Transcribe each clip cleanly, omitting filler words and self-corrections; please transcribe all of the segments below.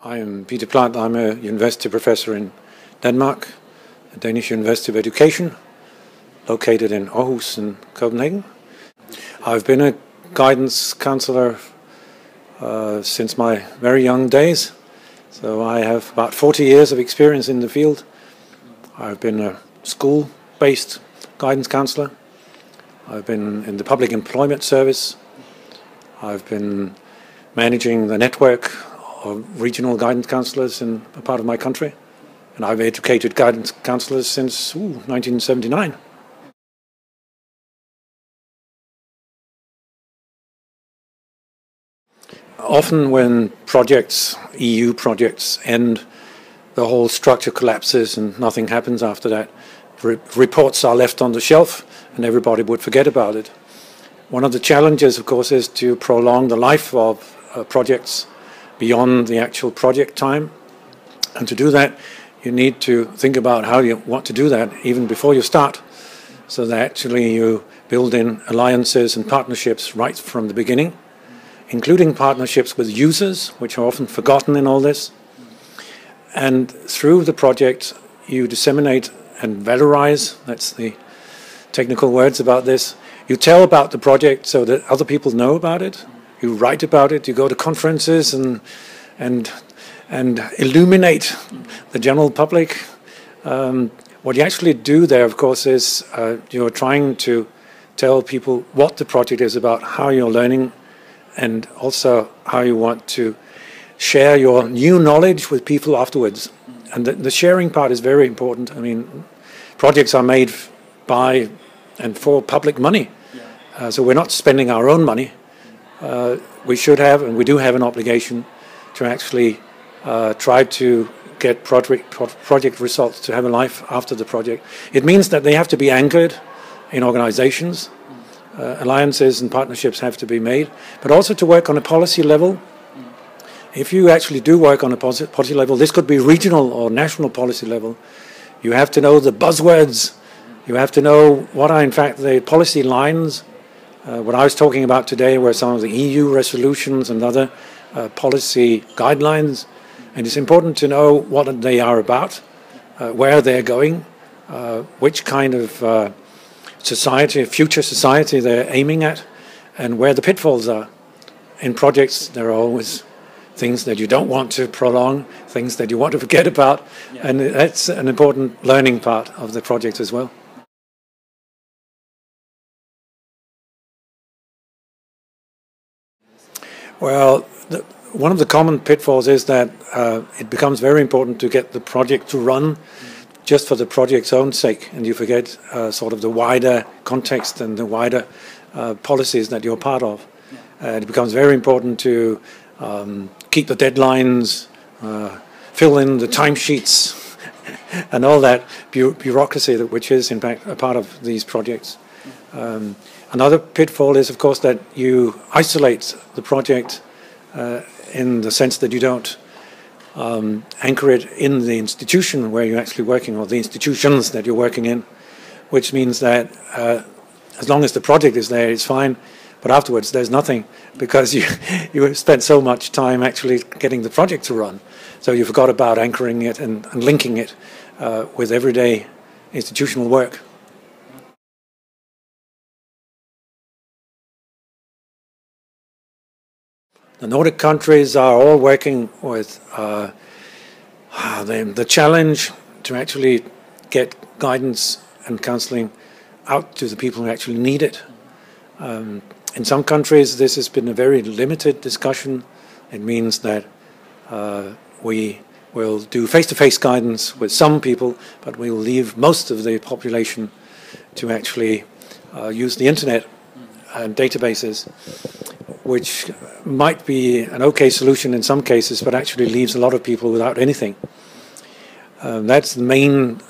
I am Peter Plant. I'm a university professor in Denmark, the Danish University of Education, located in Aarhus in Copenhagen. I've been a guidance counselor since my very young days, so I have about 40 years of experience in the field. I've been a school-based guidance counselor. I've been in the public employment service. I've been managing the network of regional guidance counselors in a part of my country, and I've educated guidance counselors since 1979. Often when projects, EU projects, end, the whole structure collapses and nothing happens after that. Reports are left on the shelf and everybody would forget about it. One of the challenges, of course, is to prolong the life of projects beyond the actual project time. And to do that, you need to think about how you want to do that even before you start, so that actually you build in alliances and partnerships right from the beginning, including partnerships with users, which are often forgotten in all this. And through the project, you disseminate and valorize, that's the technical words about this. You tell about the project so that other people know about it. You write about it, you go to conferences and illuminate the general public. What you actually do there, of course, is you're trying to tell people what the project is about, how you're learning, and also how you want to share your new knowledge with people afterwards. And the sharing part is very important. I mean, projects are made by and for public money. So we're not spending our own money. We should have, and we do have, an obligation to actually try to get project results to have a life after the project. It means that they have to be anchored in organizations. Alliances and partnerships have to be made, but also to work on a policy level. If you actually do work on a policy level, this could be regional or national policy level, you have to know the buzzwords. You have to know what are in fact the policy lines. What I was talking about today were some of the EU resolutions and other policy guidelines, and it's important to know what they are about, where they're going, which kind of society, future society they're aiming at, and where the pitfalls are. In projects, there are always things that you don't want to prolong, things that you want to forget about, and that's an important learning part of the project as well. Well, one of the common pitfalls is that it becomes very important to get the project to run just for the project's own sake, and you forget sort of the wider context and the wider policies that you're part of. It becomes very important to keep the deadlines, fill in the timesheets, and all that bureaucracy which is in fact a part of these projects. Another pitfall is, of course, that you isolate the project in the sense that you don't anchor it in the institution where you're actually working, or the institutions that you're working in, which means that as long as the project is there, it's fine, but afterwards there's nothing, because you spent so much time actually getting the project to run. So you forgot about anchoring it and linking it with everyday institutional work. The Nordic countries are all working with the challenge to actually get guidance and counselling out to the people who actually need it. In some countries, this has been a very limited discussion. It means that we will do face-to-face guidance with some people, but we will leave most of the population to actually use the internet and databases, which might be an okay solution in some cases, but actually leaves a lot of people without anything. That's the main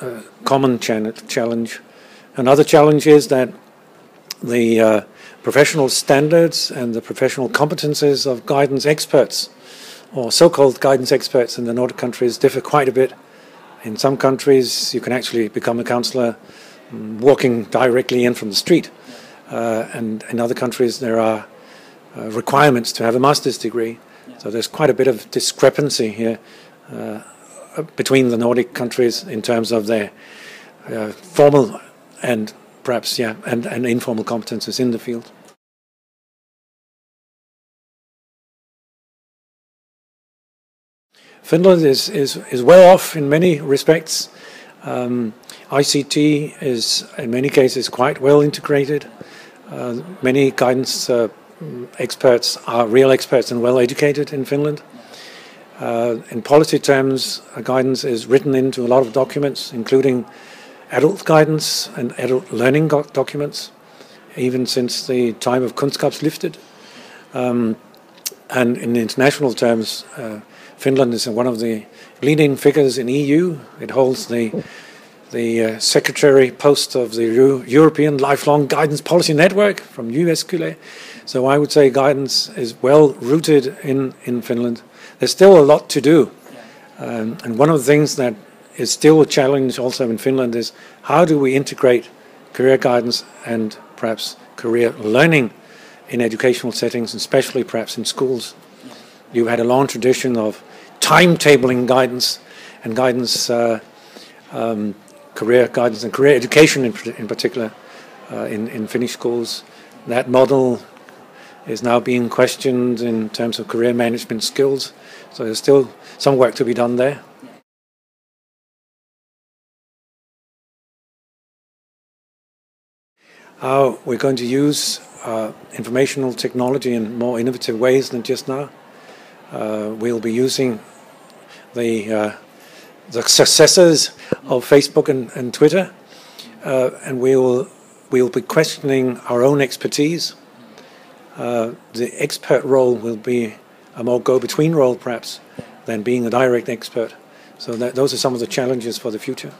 common challenge. Another challenge is that the professional standards and the professional competences of guidance experts, or so-called guidance experts in the Nordic countries, differ quite a bit. In some countries, you can actually become a counsellor walking directly in from the street. And in other countries, there are requirements to have a master's degree. So there's quite a bit of discrepancy here between the Nordic countries in terms of their formal and perhaps and informal competences in the field. Finland is well off in many respects. ICT is in many cases quite well integrated. Many guidance experts are real experts and well educated in Finland. In policy terms, guidance is written into a lot of documents, including adult guidance and adult learning documents, even since the time of Kunskapslyftet. And in international terms, Finland is one of the leading figures in EU. It holds the secretary post of the European Lifelong Guidance Policy Network from Jyväskylä. So I would say guidance is well rooted in Finland. There's still a lot to do. And one of the things that is still a challenge also in Finland is how do we integrate career guidance and perhaps career learning in educational settings, especially perhaps in schools. You've had a long tradition of timetabling guidance and guidance, career guidance and career education in particular in Finnish schools. That model is now being questioned in terms of career management skills. So there's still some work to be done there. How we're going to use informational technology in more innovative ways than just now. We'll be using the successors of Facebook and Twitter, and we'll be questioning our own expertise. The expert role will be a more go-between role, perhaps, than being a direct expert. So those are some of the challenges for the future.